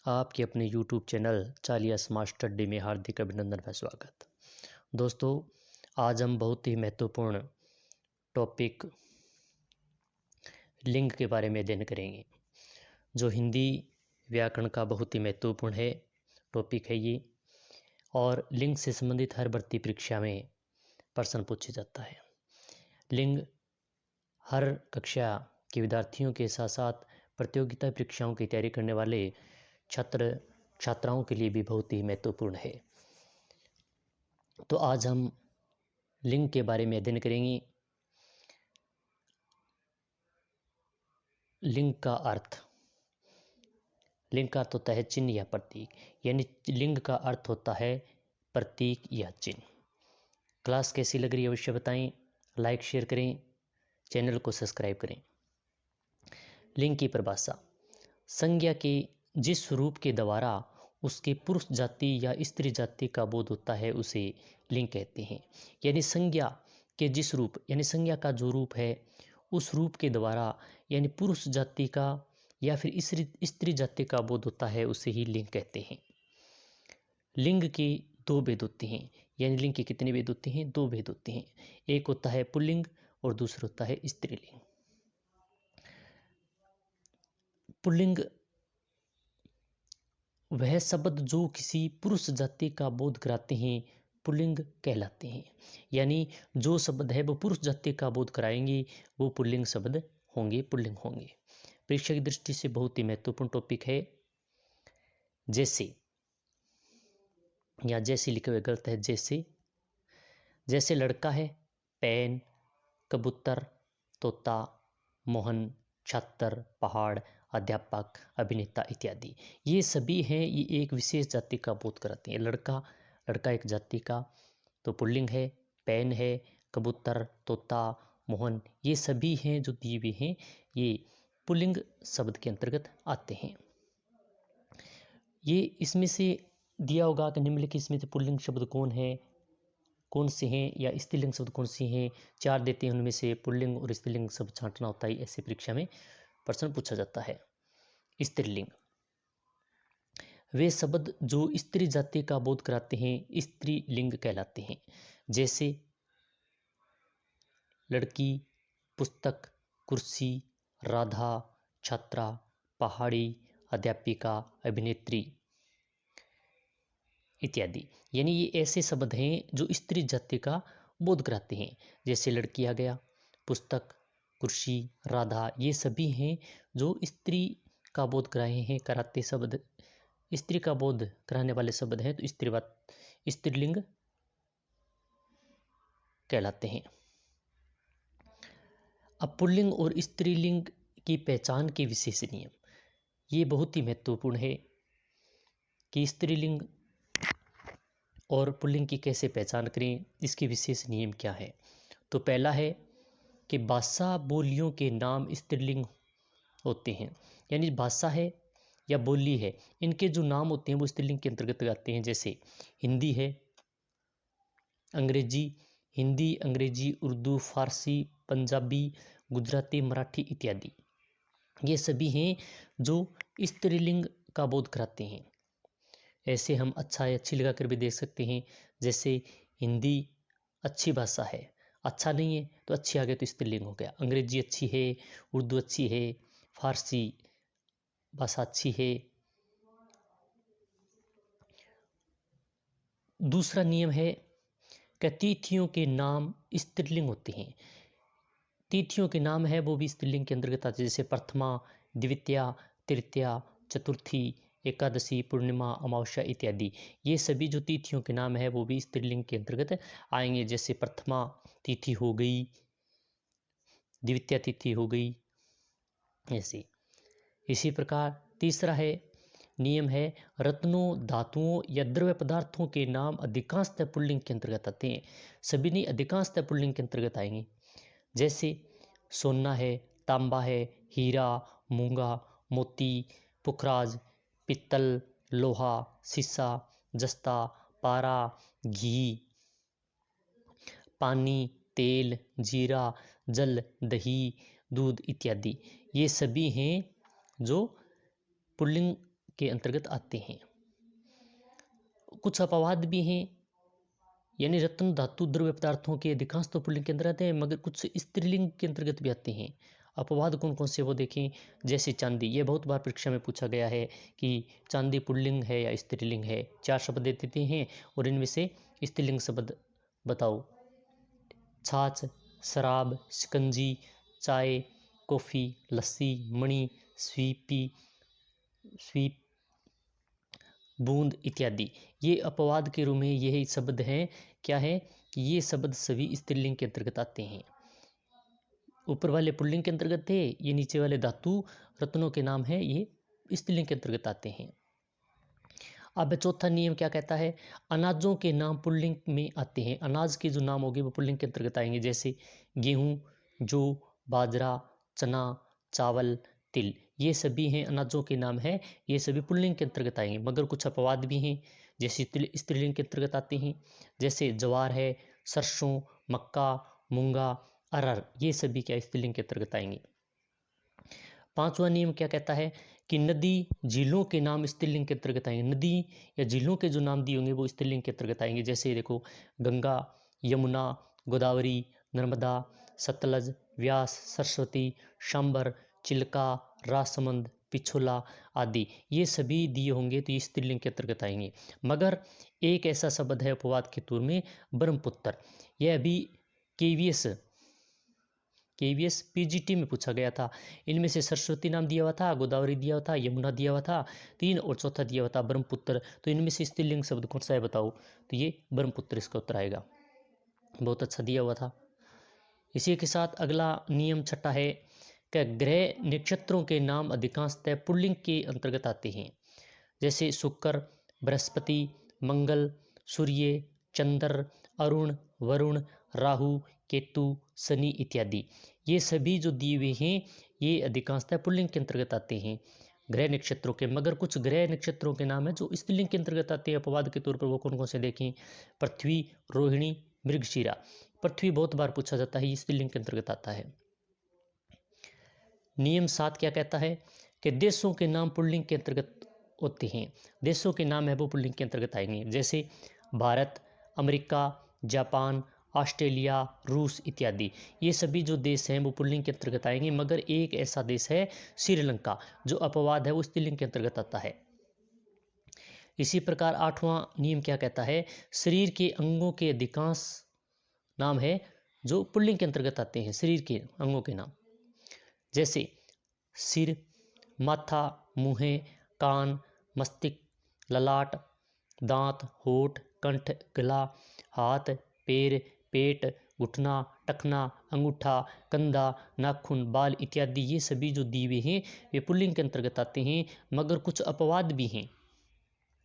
आपके अपने YouTube channel चालिया smart study में हार्दिक अभिनंदन व स्वागत। दोस्तों, आज हम बहुत ही महत्वपूर्ण टॉपिक लिंग के बारे में अध्ययन करेंगे, जो हिंदी व्याकरण का बहुत ही महत्वपूर्ण है टॉपिक है ये। और लिंग से संबंधित हर भर्ती परीक्षा में प्रश्न पूछा जाता है। लिंग हर कक्षा के विद्यार्थियों के साथ साथ प्रतियोगिता परीक्षाओं की तैयारी करने वाले छात्राओं के लिए भी बहुत ही महत्वपूर्ण है। तो आज हम लिंग के बारे में अध्ययन करेंगे। लिंग का अर्थ होता है चिन्ह या प्रतीक, यानी लिंग का अर्थ होता है प्रतीक या चिन्ह। क्लास कैसी लग रही है अवश्य बताएं, लाइक शेयर करें, चैनल को सब्सक्राइब करें। लिंग की परिभाषा: संज्ञा के जिस रूप के द्वारा उसके पुरुष जाति या स्त्री जाति का बोध होता है उसे लिंग कहते हैं। यानी संज्ञा के जिस रूप, यानी संज्ञा का जो रूप है उस रूप के द्वारा यानी पुरुष जाति का या फिर स्त्री जाति का बोध होता है उसे ही लिंग कहते हैं। लिंग के दो भेद होते हैं, यानी लिंग के कितने भेद होते हैं? दो भेद होते हैं। एक होता है पुल्लिंग और दूसरा होता है स्त्रीलिंग। पुल्लिंग वह शब्द जो किसी पुरुष जाति का बोध कराते हैं पुल्लिंग कहलाते हैं। यानी जो शब्द है वो पुरुष जाति का बोध कराएंगे वो पुल्लिंग शब्द होंगे, पुल्लिंग होंगे। परीक्षा की दृष्टि से बहुत ही महत्वपूर्ण टॉपिक है। जैसे, या जैसे लिखे हुए गलत है, जैसे लड़का है पैन, कबूतर, तोता, मोहन, छात्र, पहाड़, अध्यापक, अभिनेता इत्यादि। ये सभी हैं, ये एक विशेष जाति का बोध कराते हैं। लड़का एक जाति का तो पुल्लिंग है, पैन है, कबूतर, तोता, मोहन, ये सभी हैं जो दिए हुए हैं, ये पुल्लिंग शब्द के अंतर्गत आते हैं। ये इसमें से दिया होगा कि निम्नलिखित इसमें से पुल्लिंग शब्द कौन से हैं या स्त्रीलिंग शब्द कौन से हैं? 4 देते हैं, उनमें से पुल्लिंग और स्त्रीलिंग शब्द छांटना होता है। ऐसे परीक्षा में प्रश्न पूछा जाता है। स्त्रीलिंग वे शब्द जो स्त्री जाति का बोध कराते हैं स्त्रीलिंग कहलाते हैं। जैसे लड़की, पुस्तक, कुर्सी, राधा, छात्रा, पहाड़ी, अध्यापिका, अभिनेत्री इत्यादि। यानी ये ऐसे शब्द हैं जो स्त्री जाति का बोध कराते हैं। जैसे लड़की आ गया, पुस्तक, कुर्सी, राधा, ये सभी हैं जो स्त्री का बोध कराते शब्द, स्त्री का बोध कराने वाले शब्द हैं, तो स्त्रीलिंग कहलाते हैं। अब पुल्लिंग और स्त्रीलिंग की पहचान के विशेष नियम, ये बहुत ही महत्वपूर्ण है कि स्त्रीलिंग और पुल्लिंग की कैसे पहचान करें, इसके विशेष नियम क्या है। तो पहला है कि भाषा बोलियों के नाम स्त्रीलिंग होते हैं। यानी भाषा है या बोली है, इनके जो नाम होते हैं वो स्त्रीलिंग के अंतर्गत आते हैं। जैसे हिंदी है, हिंदी, अंग्रेजी, उर्दू, फारसी, पंजाबी, गुजराती, मराठी इत्यादि, ये सभी हैं जो स्त्रीलिंग का बोध कराते हैं। ऐसे हम अच्छा या अच्छी लगा कर भी देख सकते हैं। जैसे हिंदी अच्छी भाषा है, अच्छा नहीं है तो अच्छी आ गया तो स्त्रीलिंग हो गया। अंग्रेजी अच्छी है, उर्दू अच्छी है, फारसी भाषा अच्छी है। दूसरा नियम है कि तिथियों के नाम स्त्रीलिंग होते हैं। तिथियों के नाम है वो भी स्त्रीलिंग के अंतर्गत आते हैं। जैसे प्रथमा, द्वितीया, तृतीया, चतुर्थी, एकादशी, पूर्णिमा, अमावस्या इत्यादि, ये सभी जो तिथियों के नाम है वो भी स्त्रीलिंग के अंतर्गत आएंगे। जैसे प्रथमा तिथि हो गई, द्वितीया तिथि हो गई, ऐसे। इसी प्रकार तीसरा है नियम है रत्नों, धातुओं या द्रव्य पदार्थों के नाम अधिकांशतः पुल्लिंग के अंतर्गत आते हैं। सभी नहीं, अधिकांशतः पुल्लिंग के अंतर्गत आएंगे। जैसे सोना है, तांबा है, हीरा, मूंगा, मोती, पुखराज, पित्तल, लोहा, शीशा, जस्ता, पारा, घी, पानी, तेल, जीरा, जल, दही, दूध इत्यादि, ये सभी हैं जो पुल्लिंग के अंतर्गत आते हैं। कुछ अपवाद भी हैं, यानी रत्न, धातु, द्रव्य पदार्थों के अधिकांश तो पुल्लिंग के अंदर आते हैं, मगर कुछ स्त्रीलिंग के अंतर्गत भी आते हैं। अपवाद कौन कौन से वो देखें। जैसे चांदी, ये बहुत बार परीक्षा में पूछा गया है कि चांदी पुल्लिंग है या स्त्रीलिंग है। 4 शब्द दे देते हैं और इनमें से स्त्रीलिंग शब्द बताओ। छाछ, शराब, शिकंजी, चाय, कॉफ़ी, लस्सी, मणि, स्वीप, बूंद इत्यादि। ये अपवाद के रूप में यही शब्द हैं। क्या है कि ये शब्द सभी स्त्रीलिंग के अंतर्गत आते हैं। ऊपर वाले पुल्लिंग के अंतर्गत थे, ये नीचे वाले धातु रत्नों के नाम हैं, ये स्त्रीलिंग के अंतर्गत आते हैं। अब चौथा नियम क्या कहता है, अनाजों के नाम पुल्लिंग में आते हैं। अनाज के जो नाम होंगे वो पुल्लिंग के अंतर्गत आएंगे। जैसे गेहूँ, जौ, बाजरा, चना, चावल, तिल, ये सभी हैं अनाजों के नाम हैं, ये सभी पुल्लिंग के अंतर्गत आएंगे। मगर कुछ अपवाद भी हैं, जैसे स्त्रीलिंग के अंतर्गत आते हैं। जैसे ज्वार है, सरसों, मक्का, मूंगा, अरहर, ये सभी क्या स्त्रीलिंग के अंतर्गत आएंगे। 5वां नियम क्या कहता है कि नदी, झीलों के नाम स्त्रीलिंग के अंतर्गत आएंगे। नदी या झीलों के जो नाम दिए होंगे वो स्त्रीलिंग के अंतर्गत आएंगे। जैसे देखो, गंगा, यमुना, गोदावरी, नर्मदा, सतलज, व्यास, सरस्वती, शंबर, चिल्का, राजसमंद, पिछोला आदि, ये सभी दिए होंगे तो ये स्त्रीलिंग के अंतर्गत आएंगे। मगर एक ऐसा शब्द है अपवाद के तौर में, ब्रह्मपुत्र। यह अभी केवीएस पीजीटी में पूछा गया था। इनमें से सरस्वती नाम दिया हुआ था, गोदावरी दिया हुआ था, यमुना दिया हुआ था 3, और चौथा दिया हुआ था ब्रह्मपुत्र। तो इनमें से स्त्रीलिंग शब्द कौन सा है बताओ। तो ये ब्रह्मपुत्र इसका उत्तर आएगा। बहुत अच्छा दिया हुआ था। इसी के साथ अगला नियम छठा है कि ग्रह नक्षत्रों के नाम अधिकांशतः पुल्लिंग के अंतर्गत आते हैं। जैसे शुक्र, बृहस्पति, मंगल, सूर्य, चंद्र, अरुण, वरुण, राहु, केतु, शनि इत्यादि, ये सभी जो दिए हुए हैं ये अधिकांशतः पुल्लिंग के अंतर्गत आते हैं ग्रह नक्षत्रों के। मगर कुछ ग्रह नक्षत्रों के नाम है जो स्त्रीलिंग के अंतर्गत आते हैं। अपवाद के तौर पर वो कौन कौन से देखें। पृथ्वी, रोहिणी, मृगशिरा। पृथ्वी बहुत बार पूछा जाता है, ये स्त्रीलिंग के अंतर्गत आता है। नियम 7 क्या कहता है कि देशों के नाम पुल्लिंग के अंतर्गत होते हैं। देशों के नाम है वो पुल्लिंग के अंतर्गत आएंगे। जैसे भारत, अमेरिका, जापान, ऑस्ट्रेलिया, रूस इत्यादि, ये सभी जो देश हैं वो पुल्लिंग के अंतर्गत आएंगे। मगर एक ऐसा देश है श्रीलंका, जो अपवाद है वो स्त्रीलिंग के अंतर्गत आता है। इसी प्रकार 8वां नियम क्या कहता है, शरीर के अंगों के अधिकांश नाम है जो पुल्लिंग के अंतर्गत आते हैं। शरीर के अंगों के नाम, जैसे सिर, माथा, मुँह, कान, मस्तिष्क, ललाट, दांत, होठ, कंठ, गला, हाथ, पैर, पेट, घुटना, टखना, अंगूठा, कंधा, नाखून, बाल इत्यादि, ये सभी जो दिए हुए हैं वे पुल्लिंग के अंतर्गत आते हैं। मगर कुछ अपवाद भी हैं।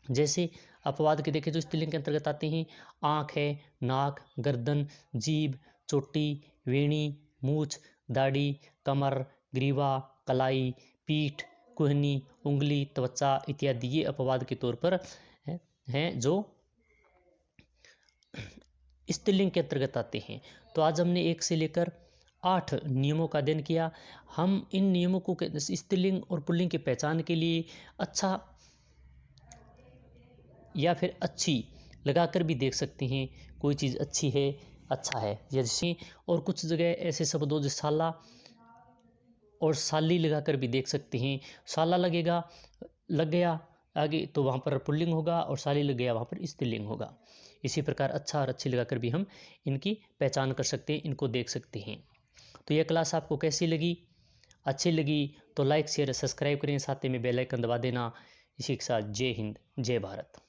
जैसे अपवाद के देखें जो स्त्रीलिंग के अंतर्गत आते हैं, आँख है, नाक, गर्दन, जीभ, चोटी, वेणी, मूछ, दाढ़ी, कमर, ग्रीवा, कलाई, पीठ, कुहनी, उंगली, त्वचा इत्यादि, ये अपवाद के तौर पर हैं जो स्त्रीलिंग के अंतर्गत आते हैं। तो आज हमने 1 से लेकर 8 नियमों का अध्ययन किया। हम इन नियमों को स्त्रीलिंग और पुल्लिंग की पहचान के लिए अच्छा या फिर अच्छी लगाकर भी देख सकते हैं। कोई चीज़ अच्छी है, अच्छा है, जैसे, और कुछ जगह ऐसे शब्दों जो साला और साली लगाकर भी देख सकते हैं। साला लग गया आगे तो वहाँ पर पुल्लिंग होगा, और साली लग गया वहाँ पर स्त्रीलिंग होगा। इसी प्रकार अच्छा और अच्छी लगाकर भी हम इनकी पहचान कर सकते हैं, इनको देख सकते हैं। तो यह क्लास आपको कैसी लगी? अच्छी लगी तो लाइक, शेयर, सब्सक्राइब करें, साथ में बेल आइकन दबा देना। इसी के साथ जय हिंद, जय भारत।